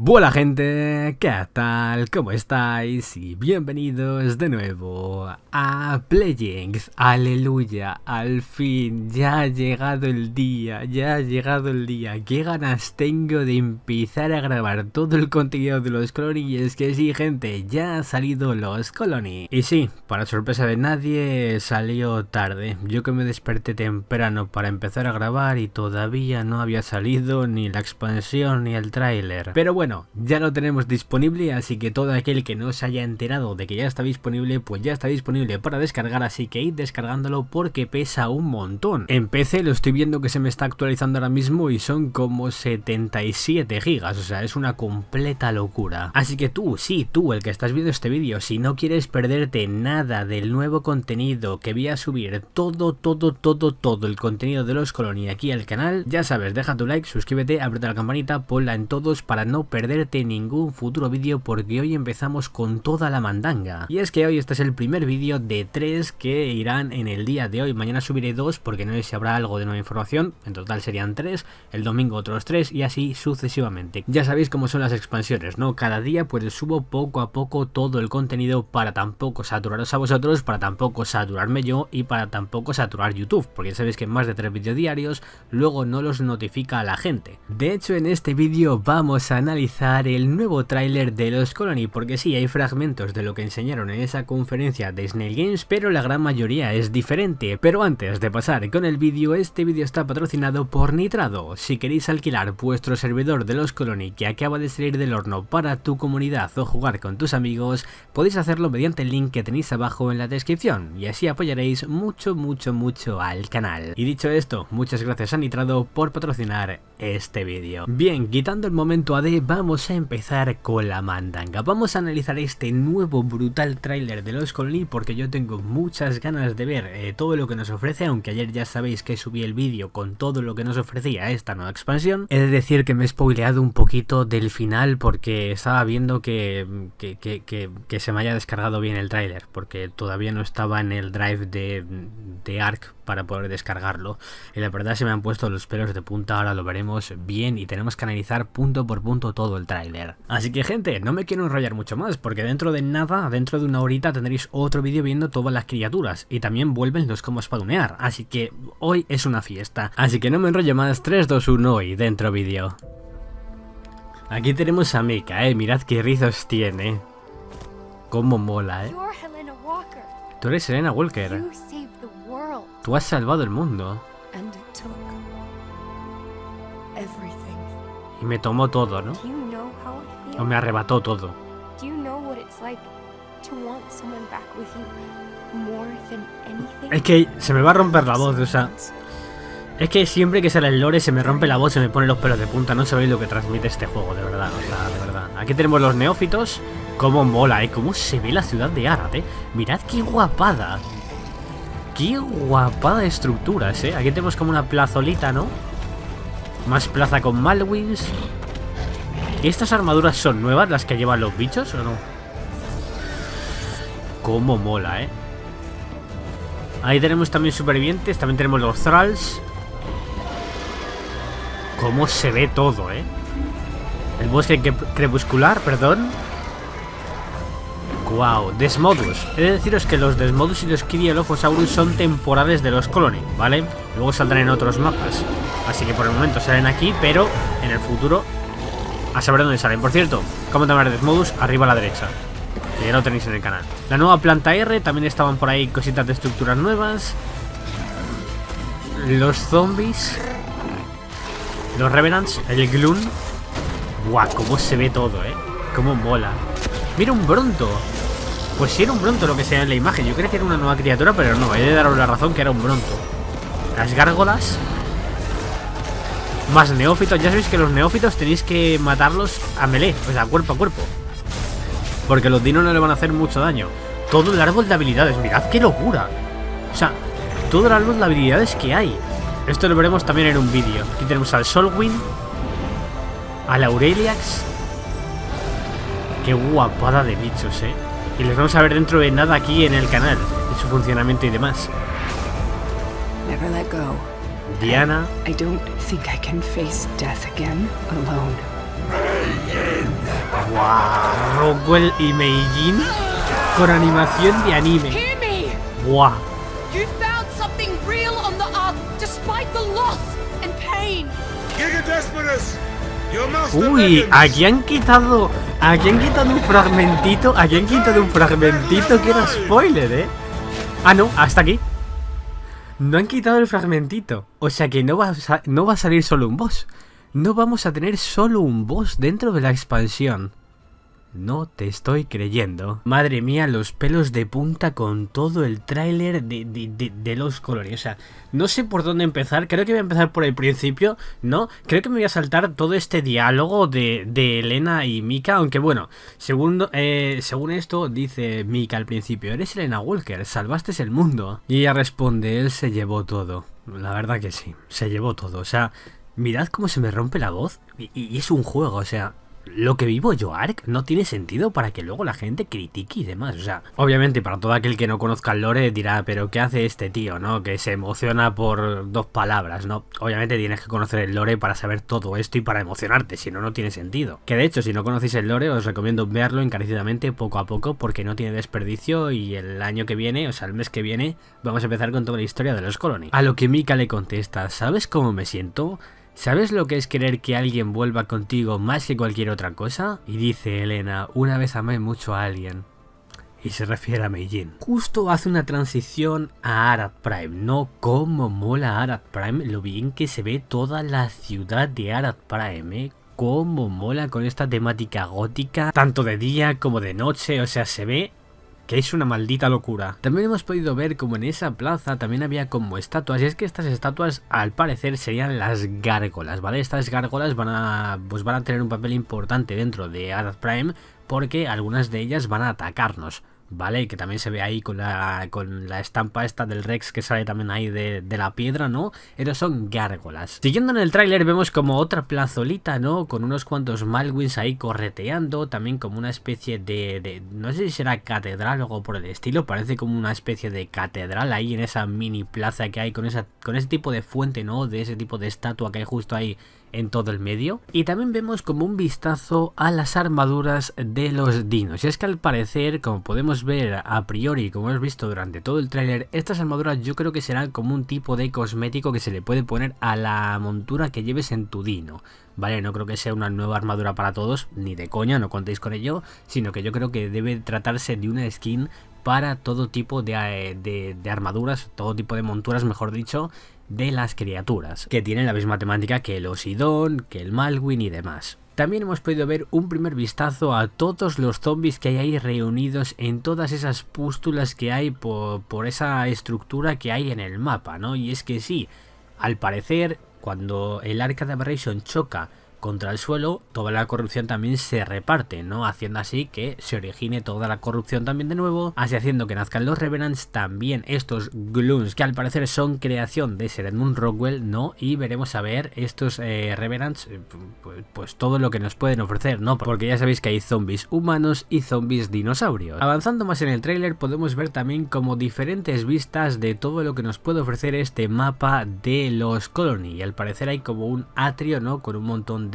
Buena gente, ¿qué tal? ¿Cómo estáis? Y bienvenidos de nuevo a Playings. Aleluya, al fin, ya ha llegado el día, Qué ganas tengo de empezar a grabar todo el contenido de los Colony. Y es que sí, gente, ya ha salido los Colony. Y sí, para sorpresa de nadie, salió tarde. Yo que me desperté temprano para empezar a grabar y todavía no había salido ni la expansión ni el tráiler. Pero bueno, ya lo tenemos disponible, así que todo aquel que no se haya enterado de que ya está disponible, pues ya está disponible para descargar, así que id descargándolo porque pesa un montón. En PC lo estoy viendo que se me está actualizando ahora mismo y son como 77 gigas, o sea, es una completa locura. Así que tú, sí, tú, el que estás viendo este vídeo, si no quieres perderte nada del nuevo contenido que voy a subir, todo el contenido de los Colony aquí al canal, ya sabes, deja tu like, suscríbete, aprieta la campanita, ponla en todos para no perderte ningún futuro vídeo, porque hoy empezamos con toda la mandanga. Y es que hoy este es el primer vídeo de 3 que irán en el día de hoy. Mañana subiré 2 porque no sé si habrá algo de nueva información, en total serían 3, el domingo otros 3 y así sucesivamente. Ya sabéis cómo son las expansiones, ¿no? Cada día pues subo poco a poco todo el contenido para tampoco saturaros a vosotros, para tampoco saturarme yo y para tampoco saturar YouTube, porque ya sabéis que más de 3 vídeos diarios luego no los notifica a la gente. De hecho, en este vídeo vamos a analizar el nuevo tráiler de los Colony, porque sí, hay fragmentos de lo que enseñaron en esa conferencia de Snail Games, pero la gran mayoría es diferente. Pero antes de pasar con el vídeo, este vídeo está patrocinado por Nitrado. Si queréis alquilar vuestro servidor de los Colony que acaba de salir del horno para tu comunidad o jugar con tus amigos, podéis hacerlo mediante el link que tenéis abajo en la descripción y así apoyaréis mucho al canal. Y dicho esto, muchas gracias a Nitrado por patrocinar este vídeo. Bien, quitando el momento AD, vamos a empezar con la mandanga. Vamos a analizar este nuevo brutal tráiler de los Colony porque yo tengo muchas ganas de ver todo lo que nos ofrece, aunque ayer ya sabéis que subí el vídeo con todo lo que nos ofrecía esta nueva expansión. He de decir que me he spoileado un poquito del final porque estaba viendo que se me haya descargado bien el tráiler, porque todavía no estaba en el drive de Ark para poder descargarlo y la verdad se me han puesto los pelos de punta. Ahora lo veremos bien y tenemos que analizar punto por punto todo el tráiler. Así que gente, no me quiero enrollar mucho más porque dentro de nada, dentro de una horita tendréis otro vídeo viendo todas las criaturas y también vuelven los cómo spawnear, así que hoy es una fiesta. Así que no me enrollo más, 3, 2, 1 y dentro vídeo. Aquí tenemos a Mika, mirad qué rizos tiene. Cómo mola, Tú eres Helena Walker. Tú has salvado el mundo. Y me tomó todo, ¿no? O me arrebató todo. Es que se me va a romper la voz, o sea... Es que siempre que sale el lore se me rompe la voz, se me pone los pelos de punta. No sabéis lo que transmite este juego, de verdad, o sea, de verdad. Aquí tenemos los neófitos. Cómo mola, cómo se ve la ciudad de Arad, Mirad qué guapada. Qué guapada estructuras, Aquí tenemos como una plazolita, ¿no? Más plaza con Malwings. ¿Estas armaduras son nuevas las que llevan los bichos o no? Cómo mola, Ahí tenemos también supervivientes, también tenemos los Thralls. Cómo se ve todo, El bosque crepuscular, perdón. Wow, Desmodus. He de deciros que los Desmodus y los Kyrielophosaurus son temporales de los Colony, ¿vale? Luego saldrán en otros mapas. Así que por el momento salen aquí, pero en el futuro a saber dónde salen. Por cierto, ¿cómo llamar Desmodus? Arriba a la derecha, que ya lo tenéis en el canal. La nueva planta R, también estaban por ahí cositas de estructuras nuevas. Los zombies. Los Revenants, el Gloom. Guau, cómo se ve todo, Cómo mola. Mira, un Bronto. Pues sí era un Bronto lo que se ve en la imagen. Yo creía que era una nueva criatura, pero no, he de daros la razón que era un Bronto. Las gárgolas. Más neófitos. Ya sabéis que los neófitos tenéis que matarlos a melee, o sea, cuerpo a cuerpo, porque los dinos no le van a hacer mucho daño. Todo el árbol de habilidades, mirad qué locura. O sea, todo el árbol de habilidades que hay. Esto lo veremos también en un vídeo. Aquí tenemos al Solwyn, al Aureliax. Qué guapada de bichos, Y les vamos a ver dentro de nada aquí en el canal, y su funcionamiento y demás. Diana. I don't think I can face death again alone. Wow, Rockwell y Meijin con animación de anime. Wow. You found something real on the Ark, despite the loss and pain. Uy, aquí han quitado un fragmentito, que era spoiler, Ah, no, hasta aquí. No han quitado el fragmentito, o sea que no va a salir solo un boss. No vamos a tener solo un boss dentro de la expansión. No te estoy creyendo. Madre mía, los pelos de punta con todo el tráiler de Lost Colony. O sea, no sé por dónde empezar. Creo que voy a empezar por el principio, ¿no? Creo que me voy a saltar todo este diálogo de Elena y Mika. Aunque bueno, según esto dice Mika al principio: eres Elena Walker, salvaste el mundo. Y ella responde: él se llevó todo. La verdad que sí, se llevó todo. O sea, mirad cómo se me rompe la voz. Y es un juego, o sea... Lo que vivo yo, Ark, no tiene sentido para que luego la gente critique y demás. O sea, obviamente para todo aquel que no conozca el lore dirá, pero ¿qué hace este tío, no? Que se emociona por 2 palabras, ¿no? Obviamente tienes que conocer el lore para saber todo esto y para emocionarte, si no, no tiene sentido. Que de hecho, si no conocéis el lore, os recomiendo verlo encarecidamente poco a poco porque no tiene desperdicio y el año que viene, o sea, el mes que viene, vamos a empezar con toda la historia de Lost Colony. A lo que Mika le contesta: ¿sabes cómo me siento? ¿Sabes lo que es querer que alguien vuelva contigo más que cualquier otra cosa? Y dice Elena: una vez amé mucho a alguien. Y se refiere a Meijin. Justo hace una transición a Arad Prime, ¿no? Cómo mola Arad Prime, lo bien que se ve toda la ciudad de Arad Prime, cómo mola con esta temática gótica, tanto de día como de noche, o sea, se ve... que es una maldita locura. También hemos podido ver como en esa plaza también había como estatuas, y es que estas estatuas al parecer serían las gárgolas, ¿vale? Estas gárgolas van a tener un papel importante dentro de Arad Prime porque algunas de ellas van a atacarnos, ¿vale? Que también se ve ahí con la estampa esta del Rex que sale también ahí de la piedra, ¿no? Pero son gárgolas. Siguiendo en el tráiler vemos como otra plazolita, ¿no? Con unos cuantos Malwings ahí correteando, también como una especie de no sé si será catedral o algo por el estilo, parece como una especie de catedral ahí en esa mini plaza que hay con ese tipo de fuente, ¿no? De ese tipo de estatua que hay justo ahí en todo el medio. Y también vemos como un vistazo a las armaduras de los dinos. Y es que al parecer, como podemos ver a priori, como hemos visto durante todo el tráiler, estas armaduras yo creo que serán como un tipo de cosmético que se le puede poner a la montura que lleves en tu dino. Vale, no creo que sea una nueva armadura para todos, ni de coña, no contéis con ello, sino que yo creo que debe tratarse de una skin para todo tipo de armaduras, todo tipo de monturas, mejor dicho, de las criaturas, que tienen la misma temática que el Osidón, que el Malwing y demás. También hemos podido ver un primer vistazo a todos los zombies que hay ahí reunidos en todas esas pústulas que hay por esa estructura que hay en el mapa, ¿no? Y es que sí, al parecer, cuando el Arca de Aberration choca contra el suelo, toda la corrupción también se reparte, ¿no? Haciendo así que se origine toda la corrupción también de nuevo, así haciendo que nazcan los Revenants, también estos Gloons, que al parecer son creación de Sir Edmund Rockwell, ¿no? Y veremos a ver estos Revenants, pues todo lo que nos pueden ofrecer, ¿no? Porque ya sabéis que hay zombies humanos y zombies dinosaurios. Avanzando más en el tráiler podemos ver también como diferentes vistas de todo lo que nos puede ofrecer este mapa de Lost Colony, y al parecer hay como un atrio, ¿no? Con un montón de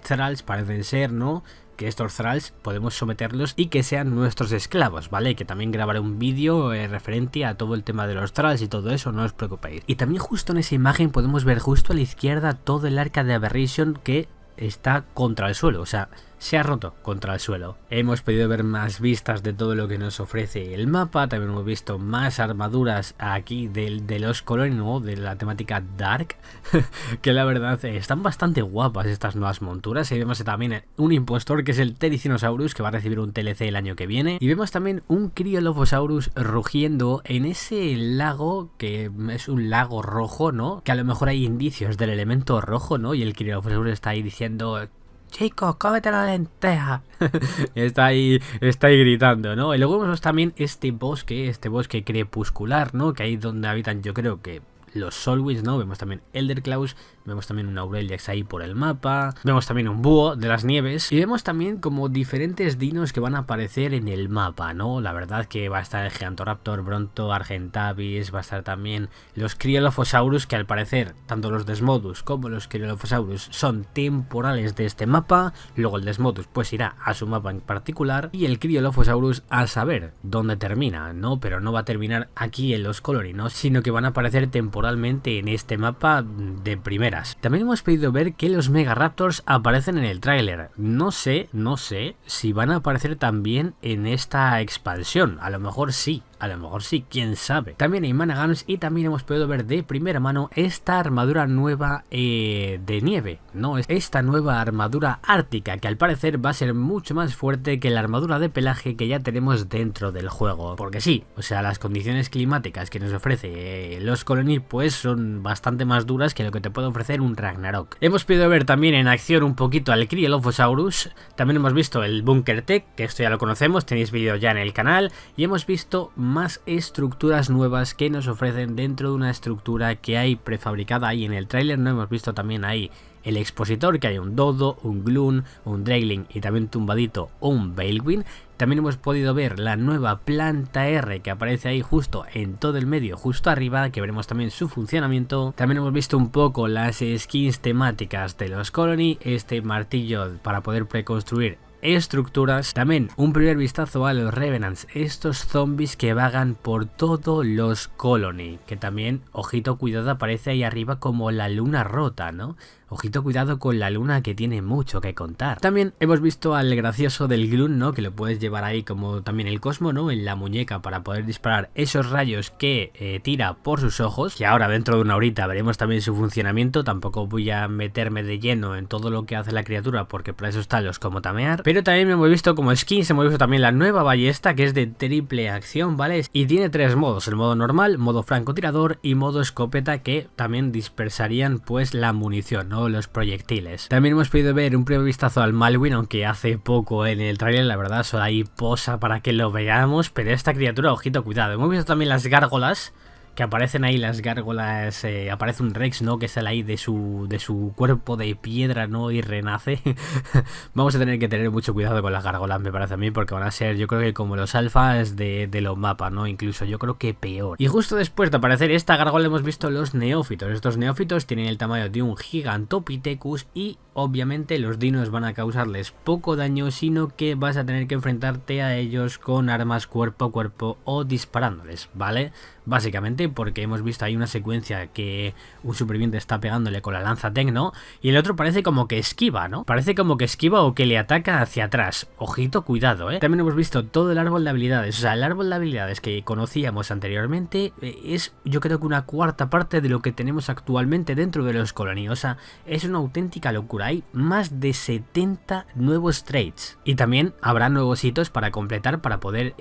thralls, parecen ser, ¿no? Que estos thralls podemos someterlos y que sean nuestros esclavos, ¿vale? Que también grabaré un vídeo referente a todo el tema de los thralls y todo eso, no os preocupéis. Y también justo en esa imagen podemos ver justo a la izquierda todo el Arca de Aberration que está contra el suelo, o sea, se ha roto contra el suelo. Hemos podido ver más vistas de todo lo que nos ofrece el mapa, también hemos visto más armaduras aquí de Lost Colony, ¿no? De la temática Dark, que la verdad están bastante guapas estas nuevas monturas. Y vemos también un impostor que es el Therizinosaurus, que va a recibir un TLC el año que viene. Y vemos también un Cryolophosaurus rugiendo en ese lago, que es un lago rojo, ¿no? Que a lo mejor hay indicios del elemento rojo, ¿no? Y el Cryolophosaurus está ahí diciendo: chicos, cómete la lenteja. está ahí gritando, ¿no? Y luego vemos también este bosque crepuscular, ¿no? Que ahí donde habitan, yo creo que los Solwits, ¿no? Vemos también Elderclaws vemos también un Aureliax ahí por el mapa, vemos también un búho de las nieves y vemos también como diferentes dinos que van a aparecer en el mapa, ¿no? La verdad que va a estar el Gigantoraptor, Bronto, Argentavis, va a estar también los Cryolophosaurus, que al parecer tanto los Desmodus como los Cryolophosaurus son temporales de este mapa, luego el Desmodus pues irá a su mapa en particular y el Cryolophosaurus a saber dónde termina, ¿no? Pero no va a terminar aquí en los Colony, ¿no? Sino que van a aparecer temporalmente en este mapa de primeras. También hemos podido ver que los Megaraptors aparecen en el tráiler. No sé si van a aparecer también en esta expansión. A lo mejor sí, quién sabe. También hay Managams y también hemos podido ver de primera mano esta armadura nueva de nieve, ¿no? Esta nueva armadura ártica que al parecer va a ser mucho más fuerte que la armadura de pelaje que ya tenemos dentro del juego. Porque sí, o sea, las condiciones climáticas que nos ofrece los Colony pues son bastante más duras que lo que te puede ofrecer un Ragnarok. Hemos podido ver también en acción un poquito al Cryolophosaurus, también hemos visto el Bunker Tech, que esto ya lo conocemos, tenéis vídeo ya en el canal, y hemos visto más estructuras nuevas que nos ofrecen dentro de una estructura que hay prefabricada ahí en el tráiler. No hemos visto también ahí el expositor, que hay un Dodo, un Gloon, un Dragling y también tumbadito un Veilwyn. También hemos podido ver la nueva planta R que aparece ahí justo en todo el medio, justo arriba, que veremos también su funcionamiento. También hemos visto un poco las skins temáticas de los Colony, este martillo para poder preconstruir estructuras. También un primer vistazo a los Revenants, estos zombies que vagan por todos los Colony, que también, ojito cuidado, aparece ahí arriba como la luna rota, ¿no? Ojito cuidado con la luna, que tiene mucho que contar. También hemos visto al gracioso del Gloon, ¿no? Que lo puedes llevar ahí como también el Cosmo, ¿no? En la muñeca para poder disparar esos rayos que tira por sus ojos. Que ahora dentro de una horita veremos también su funcionamiento. Tampoco voy a meterme de lleno en todo lo que hace la criatura porque para eso están los como tamear. Pero también hemos visto como skins, hemos visto también la nueva ballesta que es de triple acción, ¿vale? Y tiene tres modos, el modo normal, modo francotirador y modo escopeta, que también dispersarían pues la munición, ¿no? Los proyectiles. También hemos podido ver un primer vistazo al Malwyn, aunque hace poco en el trailer, la verdad, solo ahí posa para que lo veamos, pero esta criatura, ojito cuidado. Hemos visto también las gárgolas, que aparecen ahí las gárgolas, aparece un Rex, ¿no? Que sale ahí de su cuerpo de piedra, ¿no? Y renace. Vamos a tener que tener mucho cuidado con las gárgolas, me parece a mí, porque van a ser, yo creo que como los alfas de los mapas, ¿no? Incluso yo creo que peor. Y justo después de aparecer esta gárgola hemos visto los neófitos. Estos neófitos tienen el tamaño de un Gigantopithecus y obviamente los dinos van a causarles poco daño, sino que vas a tener que enfrentarte a ellos con armas cuerpo a cuerpo o disparándoles, ¿vale? Básicamente porque hemos visto ahí una secuencia que un superviviente está pegándole con la lanza Tecno y el otro parece como que esquiva, ¿no? Parece como que esquiva o que le ataca hacia atrás. Ojito, cuidado, ¿eh? También hemos visto todo el árbol de habilidades. O sea, el árbol de habilidades que conocíamos anteriormente es, yo creo que una cuarta parte de lo que tenemos actualmente dentro de los Colony. O sea, es una auténtica locura. Hay más de 70 nuevos traits. Y también habrá nuevos hitos para completar para poder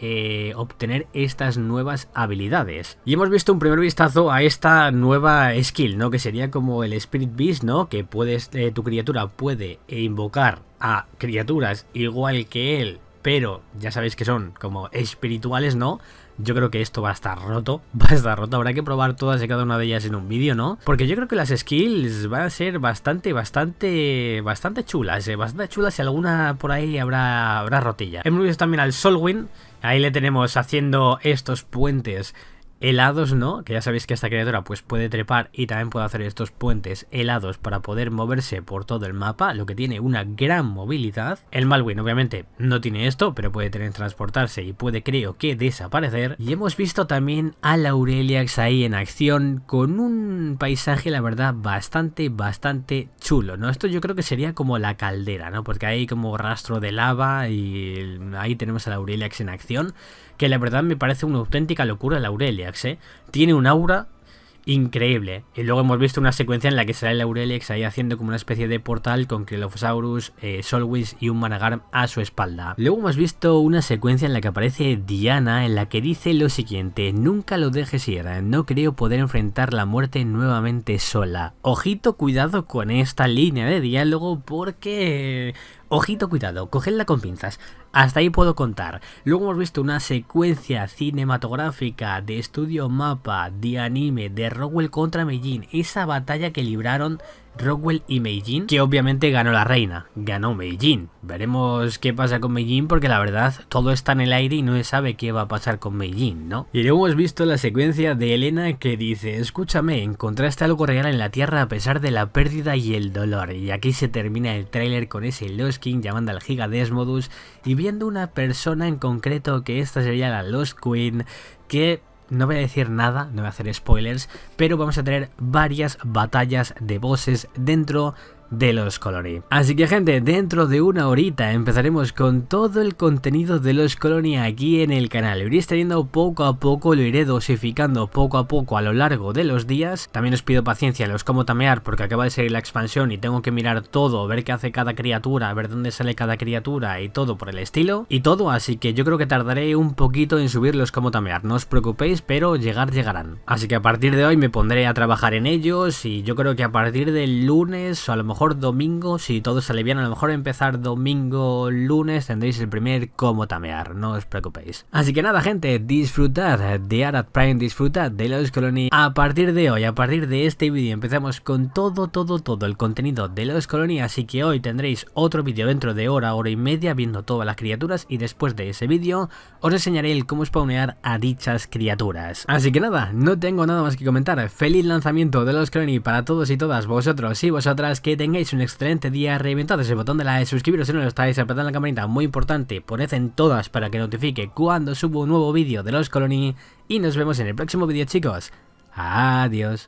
obtener estas nuevas habilidades. Y hemos visto un primer vistazo a esta nueva skill, ¿no? Que sería como el Spirit Beast, ¿no? Que puedes, tu criatura puede invocar a criaturas igual que él, pero ya sabéis que son como espirituales, ¿no? Yo creo que esto va a estar roto, habrá que probar todas y cada una de ellas en un vídeo, ¿no? Porque yo creo que las skills van a ser bastante chulas, bastante chulas, y alguna por ahí habrá rotilla. Hemos visto también al Solwyn, ahí le tenemos haciendo estos puentes helados, ¿no? Que ya sabéis que esta criatura pues puede trepar y también puede hacer estos puentes helados para poder moverse por todo el mapa, lo que tiene una gran movilidad. El Malwyn obviamente no tiene esto, pero puede transportarse y puede, creo que, desaparecer. Y hemos visto también al Aureliax ahí en acción con un paisaje, la verdad, bastante chulo, ¿no? Esto yo creo que sería como la caldera, ¿no? Porque hay como rastro de lava y ahí tenemos al Aureliax en acción, que la verdad me parece una auténtica locura el Aureliax, ¿eh? Tiene un aura increíble. Y luego hemos visto una secuencia en la que sale el Aureliax ahí haciendo como una especie de portal con Cryolophosaurus, Solwyn y un Managarm a su espalda. Luego hemos visto una secuencia en la que aparece Diana, en la que dice lo siguiente: nunca lo dejes ir, no creo poder enfrentar la muerte nuevamente sola. Ojito, cuidado con esta línea de diálogo porque... ojito, cuidado, cogedla con pinzas. Hasta ahí puedo contar. Luego hemos visto una secuencia cinematográfica de Estudio Mapa, de anime, de Rockwell contra Meijin. Esa batalla que libraron Rockwell y Meijin, que obviamente ganó la reina, ganó Meijin. Veremos qué pasa con Meijin, porque la verdad todo está en el aire y no se sabe qué va a pasar con Meijin, ¿no? Y luego hemos visto la secuencia de Elena que dice: escúchame, encontraste algo real en la Tierra a pesar de la pérdida y el dolor. Y aquí se termina el tráiler con ese Lost King llamando al Giga Desmodus y viendo una persona en concreto, que esta sería la Lost Queen, que no voy a decir nada, no voy a hacer spoilers, pero vamos a tener varias batallas de bosses dentro de Lost Colony. Así que gente, dentro de una horita empezaremos con todo el contenido de Lost Colony aquí en el canal. Lo iréis teniendo poco a poco, lo iré dosificando poco a poco a lo largo de los días. También os pido paciencia, los como tamear, porque acaba de salir la expansión y tengo que mirar todo, ver qué hace cada criatura, ver dónde sale cada criatura y todo por el estilo. Y todo, así que yo creo que tardaré un poquito en subirlos como tamear, no os preocupéis, pero llegarán. Así que a partir de hoy me pondré a trabajar en ellos y yo creo que a partir del lunes o a lo mejor domingo, si todo sale bien, a lo mejor empezar domingo, lunes tendréis el primer como tamear, no os preocupéis. Así que nada gente, disfrutad de Arad Prime, disfrutad de Lost Colony. A partir de hoy, a partir de este vídeo empezamos con todo el contenido de Lost Colony, así que hoy tendréis otro vídeo dentro de hora y media viendo todas las criaturas y después de ese vídeo os enseñaré el cómo spawnear a dichas criaturas. Así que nada, no tengo nada más que comentar. Feliz lanzamiento de Lost Colony para todos y todas vosotros y vosotras, que tengáis un excelente día. Reventad ese botón de like, suscribiros si no lo estáis, apretad la campanita, muy importante, poned en todas para que notifique cuando subo un nuevo vídeo de Lost Colony y nos vemos en el próximo vídeo chicos. Adiós.